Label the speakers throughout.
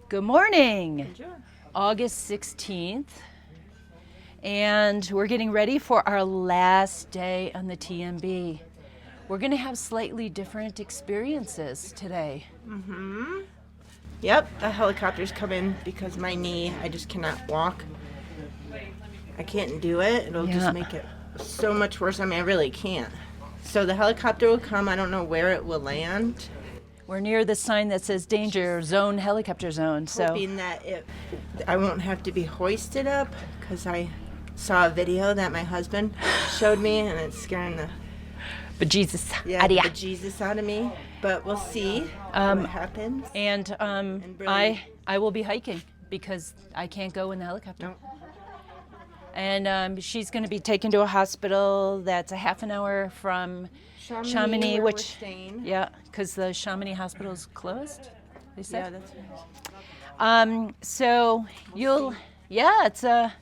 Speaker 1: Good morning. August 16th, and we're getting ready for our last day on the TMB. We're going to have slightly different experiences today.
Speaker 2: Yep, the helicopters come in because my knee, I just cannot walk. I can't do it. It'll just make it so much worse. I mean, I really can't. So the helicopter will come. I don't know where it will land.
Speaker 1: We're near the sign that says danger zone, helicopter zone. So
Speaker 2: Hoping that I won't have to be hoisted up, because I saw a video that my husband showed me and it's scaring the bejesus out of me. But we'll see what happens.
Speaker 1: And
Speaker 2: really-
Speaker 1: I will be hiking because I can't go in the helicopter.
Speaker 2: No.
Speaker 1: And she's going to be taken to a hospital that's a half an hour from Chamonix,
Speaker 2: where
Speaker 1: which
Speaker 2: we're staying.
Speaker 1: because the Chamonix hospital is closed. They said.
Speaker 2: Yeah, that's right.
Speaker 1: So it's a.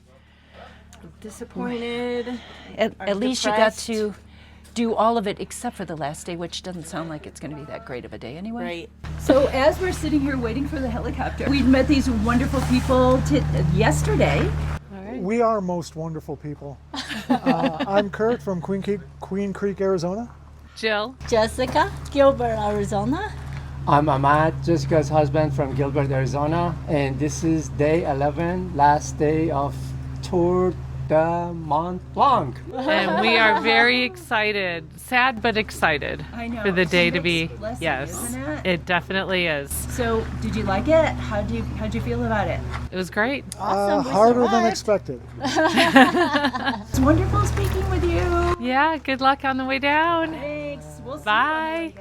Speaker 2: Disappointed.
Speaker 1: At least
Speaker 2: depressed.
Speaker 1: you got to do all of it except for the last day, which doesn't sound like it's going to be that great of a day anyway.
Speaker 2: Right.
Speaker 1: So as we're sitting here waiting for the helicopter, we met these wonderful people yesterday.
Speaker 3: We are most wonderful people. I'm Kurt from Queen Creek, Arizona.
Speaker 4: Jill.
Speaker 5: Jessica, Gilbert, Arizona.
Speaker 6: I'm Ahmad, Jessica's husband from Gilbert, Arizona, and this is day 11, last day of Tour du Mont Blanc.
Speaker 4: And we are very excited, sad but excited
Speaker 1: I know.
Speaker 4: for the day to be.
Speaker 1: It's blessing,
Speaker 4: Yes,
Speaker 1: isn't
Speaker 4: it definitely is.
Speaker 1: So did you like it? How'd you feel about it?
Speaker 4: It was great.
Speaker 5: Awesome, we
Speaker 3: Harder than
Speaker 5: survived.
Speaker 3: expected.
Speaker 1: It's wonderful speaking with you.
Speaker 4: Yeah, good luck on the way down.
Speaker 1: Thanks. We'll see
Speaker 4: Bye.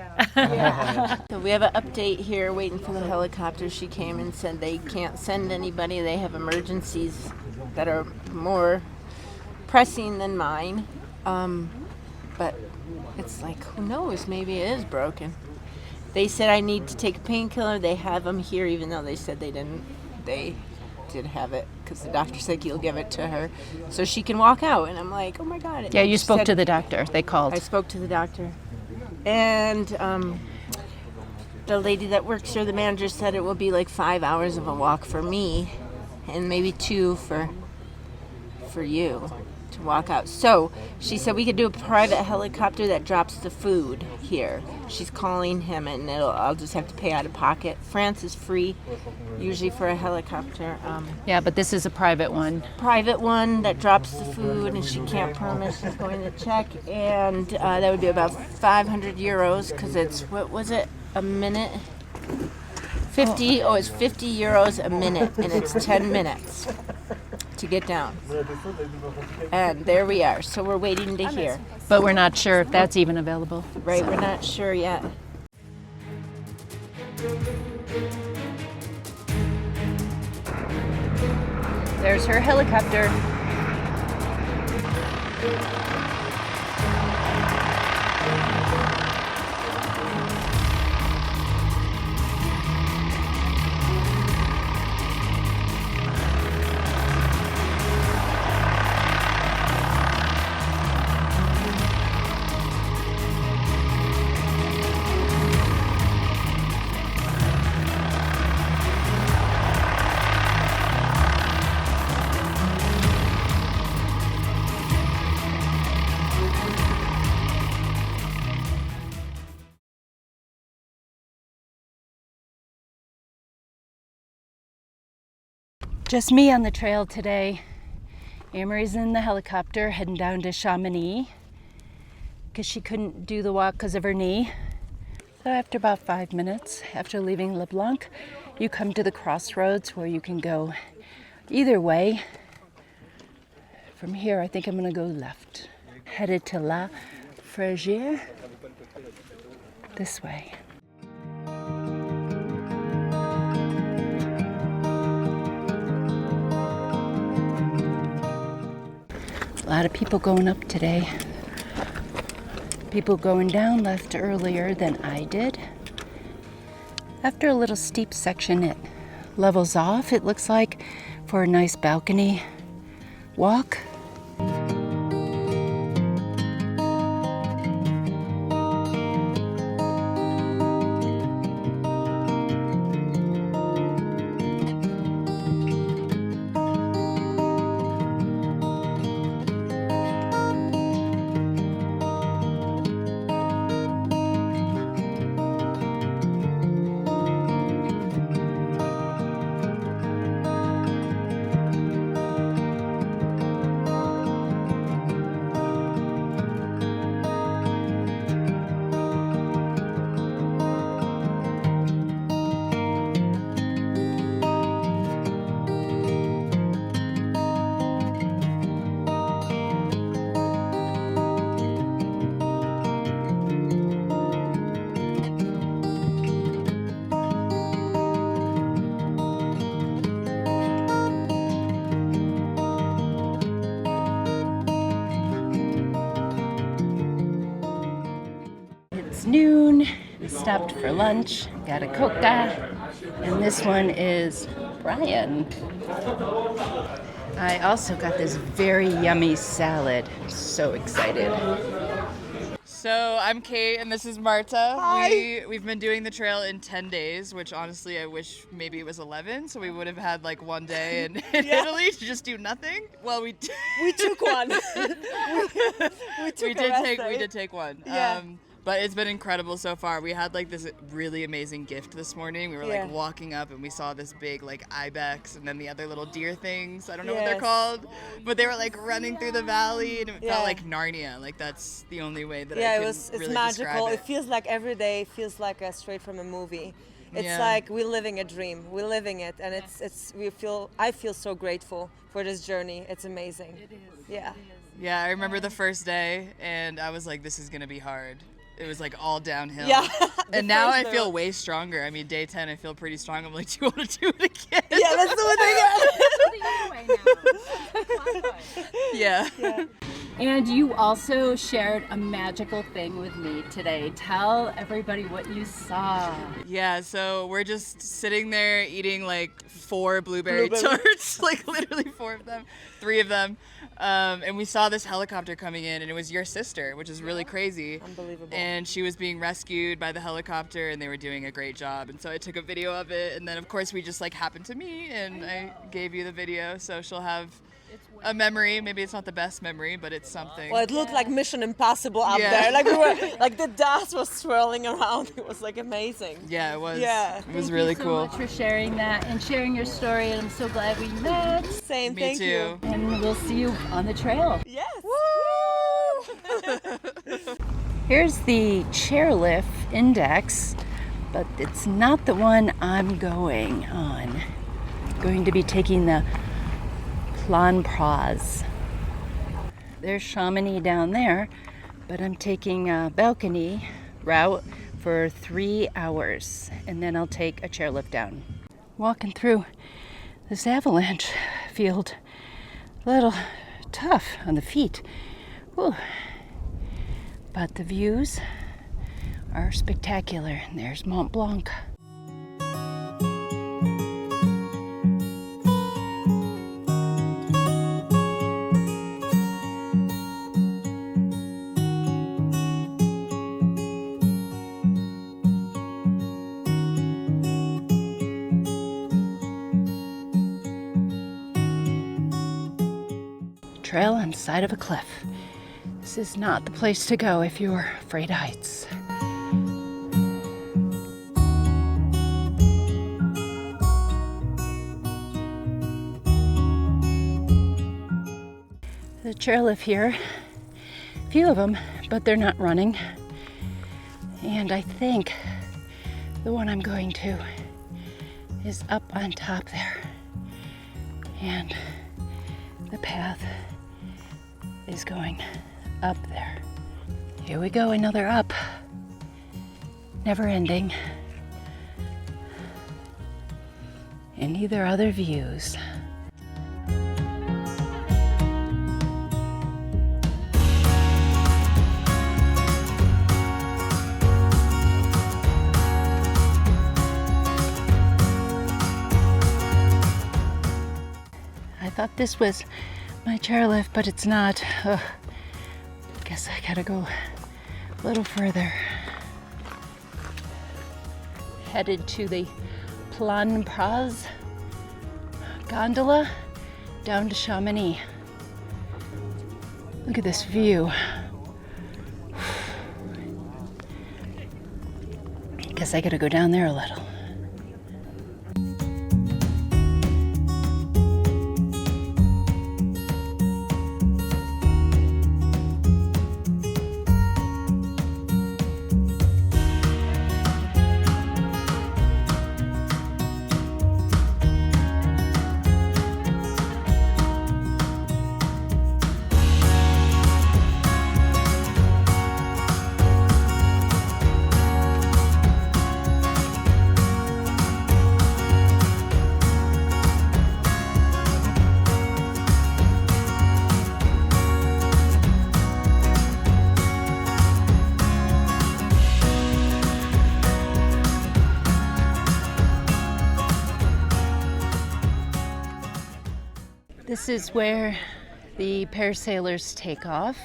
Speaker 2: So we have an update here waiting for the helicopter. She came and said they can't send anybody. They have emergencies that are more pressing than mine. But it's like, who knows? Maybe it is broken. They said I need to take a painkiller. They have them here, even though they said they didn't. They did have it because the doctor said he'll give it to her so she can walk out. And I'm like, oh my God.
Speaker 1: Yeah, you
Speaker 2: She
Speaker 1: spoke
Speaker 2: said-
Speaker 1: to the doctor. They called.
Speaker 2: I spoke to the doctor. And the lady that works here, the manager, said it will be like 5 hours of a walk for me and maybe 2 for you to walk out. So she said we could do a private helicopter that drops the food here. She's calling him, and I'll just have to pay out of pocket. France is free usually for a helicopter.
Speaker 1: Yeah, but this is a private one.
Speaker 2: Private one that drops the food, and she can't promise she's going to check, and that would be about 500 euros because it's, what was it, a minute? 50, it's 50 euros a minute, and it's 10 minutes to get down. And there we are, so we're waiting to hear.
Speaker 1: But we're not sure if that's even available.
Speaker 2: Right, we're not sure yet.
Speaker 1: There's her helicopter. Just me on the trail today. Amory's in the helicopter heading down to Chamonix because she couldn't do the walk because of her knee. So after about 5 minutes after leaving Le Blanc, you come to the crossroads where you can go either way. From here, I think I'm going to go left. Headed to La Flégére. This way. A lot of people going up today. People going down left earlier than I did. After a little steep section, it levels off, it looks like, for a nice balcony walk. stopped for lunch, got a coca, and this one is Brian. I also got this very yummy salad. So excited.
Speaker 7: So I'm Kate and this is Marta.
Speaker 8: Hi.
Speaker 7: We've been doing the trail in 10 days, which honestly I wish maybe it was 11, so we would have had like one day in Italy to just do nothing. Well, we
Speaker 8: took one. we
Speaker 7: did take one.
Speaker 8: Yeah.
Speaker 7: But it's been incredible so far. We had like this really amazing gift this morning. We were
Speaker 8: Yeah.
Speaker 7: like walking up and we saw this big like ibex and then the other little deer things. I don't know what
Speaker 8: Yes.
Speaker 7: they're called, but they were like running through the valley and it
Speaker 8: Yeah.
Speaker 7: felt like Narnia. Like that's the only way that I
Speaker 8: Yeah,
Speaker 7: can
Speaker 8: it's
Speaker 7: really
Speaker 8: magical.
Speaker 7: describe
Speaker 8: It feels like every day feels like straight from a movie. It's
Speaker 7: Yeah.
Speaker 8: like we're living a dream. We're living it, and I feel so grateful for this journey. It's amazing. It is. Yeah.
Speaker 7: Yeah, I remember the first day and I was like, this is gonna be hard. It was like all downhill.
Speaker 8: Yeah.
Speaker 7: And now I
Speaker 8: first
Speaker 7: feel
Speaker 8: day-
Speaker 7: way stronger. I mean, day 10, I feel pretty strong. I'm like, do you want to do it again?
Speaker 8: Yeah, let's do it again.
Speaker 7: Yeah.
Speaker 1: And you also shared a magical thing with me today. Tell everybody what you saw.
Speaker 7: Yeah, so we're just sitting there eating like 4 blueberry tarts, like literally 4 of them, 3 of them. And we saw this helicopter coming in and it was your sister, which is really crazy.
Speaker 8: Unbelievable.
Speaker 7: And she was being rescued by the helicopter and they were doing a great job. And so I took a video of it and then of course we just like happened to meet and I gave you the video. So she'll have a memory. Maybe it's not the best memory, but it's something.
Speaker 8: Well, it looked like Mission Impossible up
Speaker 7: Yeah.
Speaker 8: there. Like we were, like the dust was swirling around. It was like amazing.
Speaker 7: Yeah, it was.
Speaker 8: Yeah.
Speaker 7: It was really
Speaker 1: Thank you
Speaker 7: cool.
Speaker 1: so much for sharing that and sharing your story. And I'm so glad we met.
Speaker 8: Same.
Speaker 7: Me
Speaker 8: Thank
Speaker 7: too.
Speaker 8: you.
Speaker 1: And we'll see you on the trail.
Speaker 8: Yes.
Speaker 1: Here's the chairlift index, but it's not the one I'm going on. I'm going to be taking the Plan Praz. There's Chamonix down there, but I'm taking a balcony route for 3 hours, and then I'll take a chairlift down. Walking through this avalanche field, a little tough on the feet. Whew. But the views are spectacular. And there's Mont Blanc. Trail on the side of a cliff. This is not the place to go if you're afraid of heights. The chairlift here, a few of them, but they're not running. And I think the one I'm going to is up on top there. And the path is going up there. Here we go, another up. Never ending. And either other views. I thought this was my chairlift, but it's not. Ugh. Guess I gotta go a little further. Headed to the Plan Praz gondola down to Chamonix. Look at this view. Guess I gotta go down there a little. This is where the parasailers take off.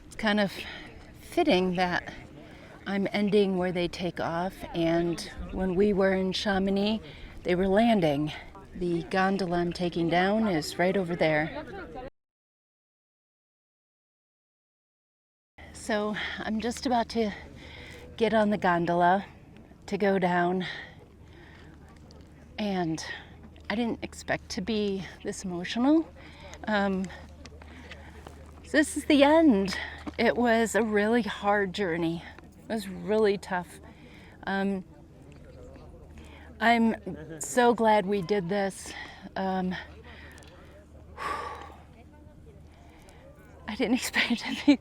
Speaker 1: It's kind of fitting that I'm ending where they take off, and when we were in Chamonix, they were landing. The gondola I'm taking down is right over there. So I'm just about to get on the gondola to go down, and I didn't expect to be this emotional. This is the end. It was a really hard journey. It was really tough. I'm so glad we did this. I didn't expect it to be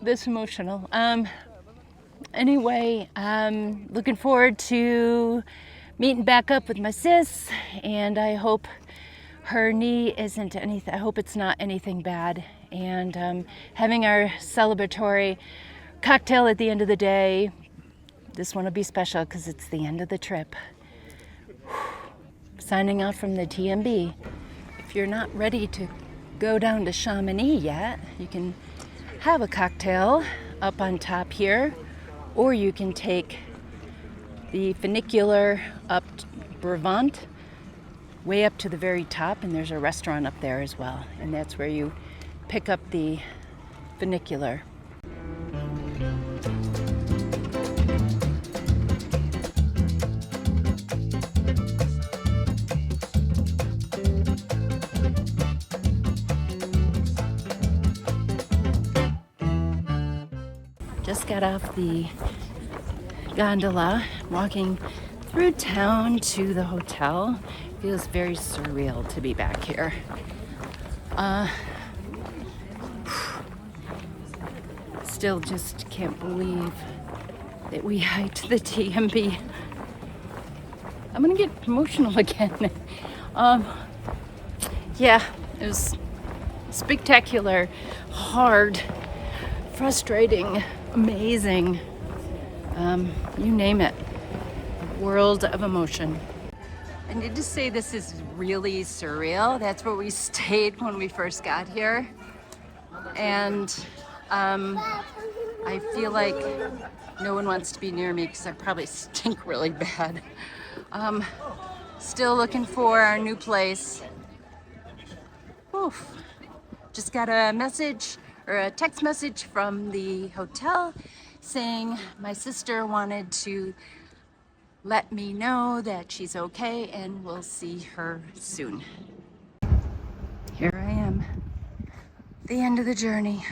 Speaker 1: this emotional. Anyway, I'm looking forward to meeting back up with my sis, and I hope her knee isn't anything, I hope it's not anything bad, and having our celebratory cocktail at the end of the day. This one will be special because it's the end of the trip. Signing off from the TMB. If you're not ready to go down to Chamonix yet, you can have a cocktail up on top here, or you can take the funicular up Brevant, way up to the very top, and there's a restaurant up there as well, and that's where you pick up the funicular. Just got off the gondola, walking through town to the hotel. Feels very surreal to be back here. Still just can't believe that we hiked the TMB. I'm gonna get emotional again. Yeah, it was spectacular, hard, frustrating, amazing, you name it. World of emotion. I need to say this is really surreal. That's where we stayed when we first got here. And I feel like no one wants to be near me because I probably stink really bad. Still looking for our new place. Oof. Just got a message or a text message from the hotel saying my sister wanted to let me know that she's okay and we'll see her soon. Here I am, the end of the journey.